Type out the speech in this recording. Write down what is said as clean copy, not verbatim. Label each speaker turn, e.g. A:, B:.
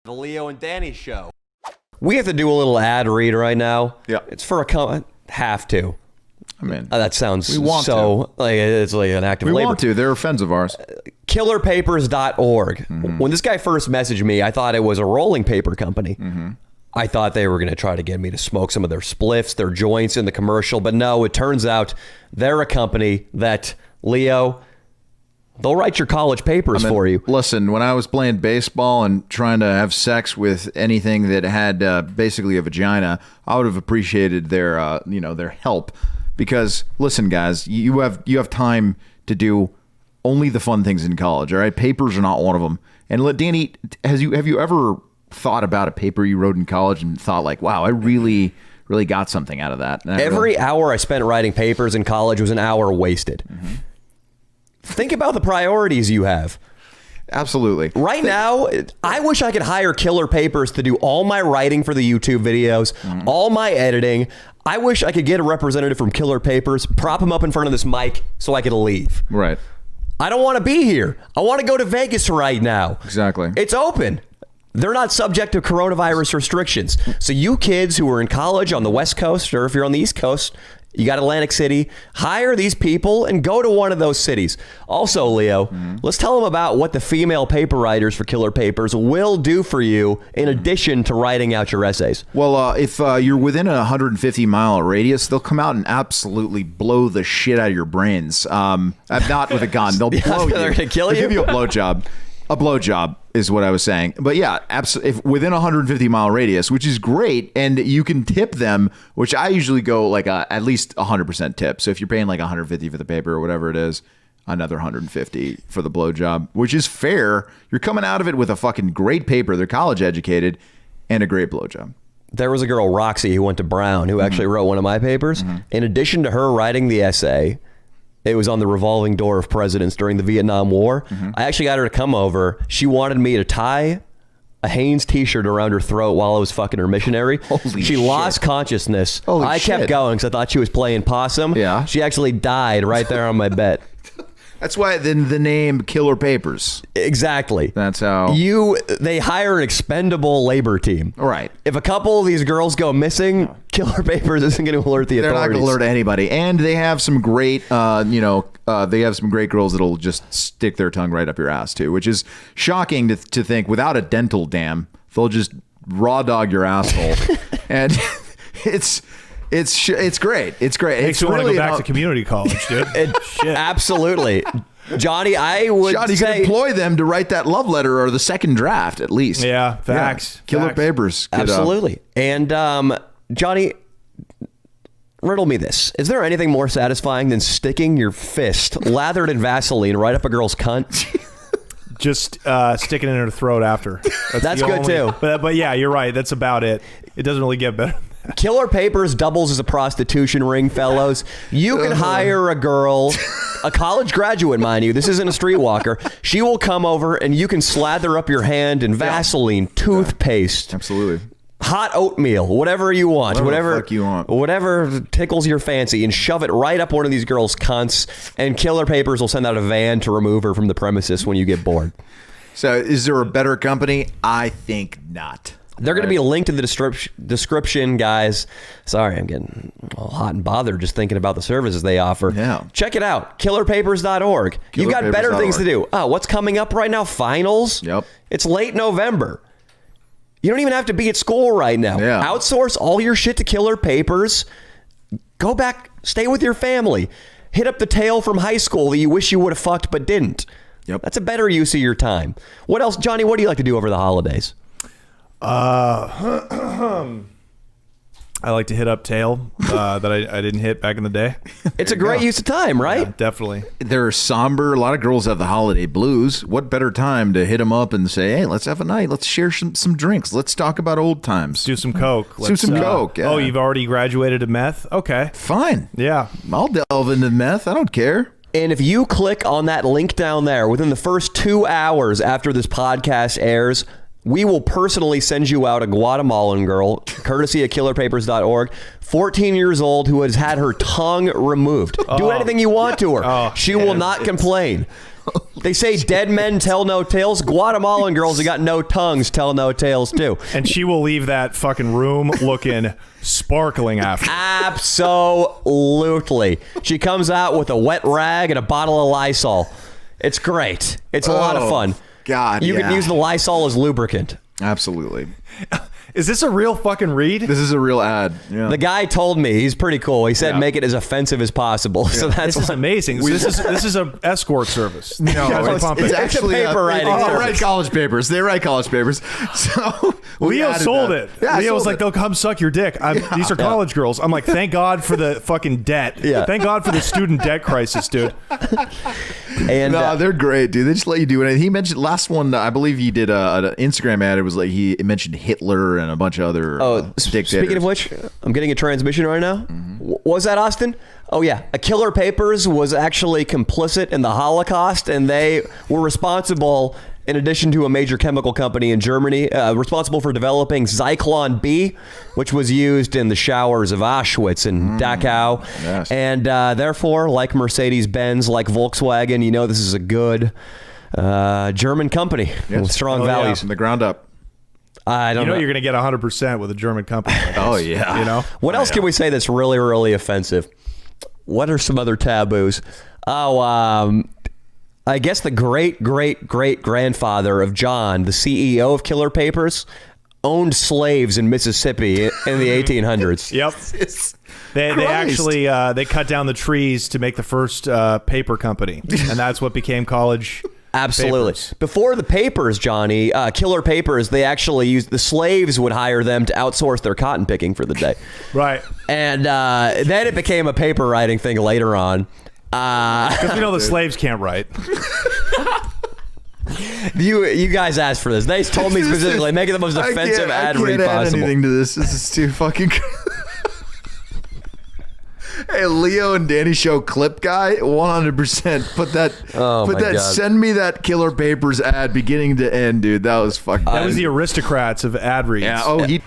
A: The Leo and Danny Show. We have to do a little ad read right now.
B: Yeah.
A: It's for have to.
B: I mean,
A: that sounds
B: we want
A: so like it's like an act of labor.
B: We want to. They're friends of ours.
A: Killerpapers.org. When this guy first messaged me, I thought it was a rolling paper company. I thought they were going to try to get me to smoke some of their spliffs, their joints in the commercial. But no, it turns out they're a company that, Leo, they'll write your college papers for you.
B: Listen, when I was playing baseball and trying to have sex with anything that had basically a vagina, I would have appreciated their their help. Because listen, guys, you have time to do only the fun things in college. All right, papers are not one of them. And Danny, have you ever thought about a paper you wrote in college and thought like, wow, I really got something out of that?
A: Every hour I spent writing papers in college was an hour wasted. Think about the priorities you have.
B: Absolutely.
A: Right now, I wish I could hire Killer Papers to do all my writing for the YouTube videos, all my editing. I wish I could get a representative from Killer Papers, prop him up in front of this mic so I could leave.
B: Right.
A: I don't want to be here. I want to go to Vegas right now.
B: Exactly.
A: It's open. They're not subject to coronavirus restrictions. So you kids who are in college on the West Coast, or if you're on the East Coast, you got Atlantic City, hire these people and go to one of those cities. Also, Leo, let's tell them about what the female paper writers for Killer Papers will do for you in addition to writing out your essays.
B: Well, if you're within a 150-mile radius, they'll come out and absolutely blow the shit out of your brains. Not with a gun. They'll blow you.
A: They're going to kill you?
B: They'll give you a blowjob. A blowjob is what I was saying. But yeah, if within a 150-mile radius, which is great, and you can tip them, which I usually go like at least 100% tip. So if you're paying like 150 for the paper or whatever it is, another 150 for the blowjob, which is fair. You're coming out of it with a fucking great paper. They're college educated and a great blowjob.
A: There was a girl, Roxy, who went to Brown, who actually wrote one of my papers. In addition to her writing the essay, it was on the revolving door of presidents during the Vietnam War. I actually got her to come over. She wanted me to tie a Hanes t-shirt around her throat while I was fucking her missionary.
B: Holy
A: she
B: shit.
A: lost consciousness. I kept going because I thought she was playing possum.
B: Yeah.
A: She actually died right there on my bed.
B: That's why the name Killer Papers.
A: Exactly.
B: That's how
A: they hire an expendable labor team.
B: Right.
A: If a couple of these girls go missing, Killer Papers isn't going to alert the authorities.
B: They're not going to alert anybody. And they have some great, they have some great girls that'll just stick their tongue right up your ass too, which is shocking to think without a dental dam, they'll just raw dog your asshole. And it's great. It's great.
C: Makes you want to go back to community college, dude. Shit.
A: Absolutely. Johnny, I would
B: Johnny, you can employ them to write that love letter or the second draft, at least.
C: Yeah, facts.
B: Yeah. Killer Papers.
A: Absolutely. And Johnny, riddle me this. Is there anything more satisfying than sticking your fist lathered in Vaseline right up a girl's cunt?
C: Just sticking it in her throat after.
A: That's good too.
C: But yeah, you're right. That's about it. It doesn't really get better.
A: Killer Papers doubles as a prostitution ring, fellows. You can hire a girl, a college graduate, mind you. This isn't a streetwalker. She will come over and you can slather up your hand in Vaseline, toothpaste.
B: Absolutely.
A: Hot oatmeal, whatever you want.
B: Whatever the fuck you want.
A: Whatever tickles your fancy, and shove it right up one of these girls' cunts, and Killer Papers will send out a van to remove her from the premises when you get bored.
B: So is there a better company? I think not.
A: They're going to be linked in the description, guys. Sorry, I'm getting all hot and bothered just thinking about the services they offer.
B: Yeah.
A: Check it out, killerpapers.org. You've got better things to do. Oh, what's coming up right now? Finals?
B: Yep.
A: It's late November. You don't even have to be at school right now.
B: Yeah.
A: Outsource all your shit to Killer Papers. Go back, stay with your family. Hit up the tail from high school that you wish you would have fucked but didn't.
B: Yep.
A: That's a better use of your time. What else, Johnny, what do you like to do over the holidays?
C: I like to hit up tail that I didn't hit back in the day.
A: It's a great use of time, right?
C: Yeah, definitely.
B: They're somber. A lot of girls have the holiday blues. What better time to hit them up and say, hey, let's have a night. Let's share some drinks. Let's talk about old times.
C: Do some coke.
B: Do some coke. Yeah.
C: Oh, you've already graduated to meth? Okay.
B: Fine.
C: Yeah.
B: I'll delve into meth. I don't care.
A: And if you click on that link down there within the first 2 hours after this podcast airs, we will personally send you out a Guatemalan girl, courtesy of killerpapers.org, 14 years old, who has had her tongue removed. Do anything you want to her. She will not complain. They say dead men tell no tales. Guatemalan girls who got no tongues tell no tales too.
C: And she will leave that fucking room looking sparkling after.
A: Absolutely. She comes out with a wet rag and a bottle of Lysol. It's great. It's a lot of fun.
B: God,
A: you can use the Lysol as lubricant.
B: Absolutely.
C: Is this a real fucking read?
B: This is a real ad. Yeah.
A: The guy told me, he's pretty cool. He said make it as offensive as possible. Yeah. So that's
C: this is amazing. So this is a escort service.
B: No, it's actually
A: paper writing.
B: They write college papers. They write college papers. So
C: Leo sold it.
B: Yeah,
C: Leo was like, they'll come suck your dick. These are college girls. I'm like, thank God for the fucking debt.
A: Yeah.
C: Thank God for the student debt crisis, dude.
A: And
B: no, they're great, dude. They just let you do it. He mentioned last one. I believe he did an Instagram ad. It was like he mentioned Hitler and a bunch of other dictators.
A: Speaking of which, I'm getting a transmission right now. What was that, Austin? Oh yeah, Killer Papers was actually complicit in the Holocaust, and they were responsible, in addition to a major chemical company in Germany, responsible for developing Zyklon B, which was used in the showers of Auschwitz and Dachau.
B: Yes.
A: And therefore, like Mercedes-Benz, like Volkswagen, you know this is a good German company with strong values.
B: From the ground up.
A: I don't know.
C: You're going to get 100% with a German company.
B: Oh, yeah.
C: You know?
A: What else can we say that's really, really offensive? What are some other taboos? Oh, I guess the great-great-great-grandfather of John, the CEO of Killer Papers, owned slaves in Mississippi in the 1800s.
C: Yep. They actually they cut down the trees to make the first paper company, and that's what became college.
A: Absolutely.
C: Papers.
A: Before the papers, Johnny, Killer Papers, they actually used, the slaves would hire them to outsource their cotton picking for the day.
C: Right.
A: And then it became a paper writing thing later on.
C: Because we know the slaves can't write.
A: You guys asked for this. They told me specifically, make it the most offensive ad read possible.
B: I can't add anything to this. This is too fucking... Hey, Leo and Danny Show clip guy, 100%. Put that.
A: God.
B: Send me that Killer Papers ad beginning to end, dude. That was fucking.
C: That was the aristocrats of ad reads.
B: Yeah. Oh, he.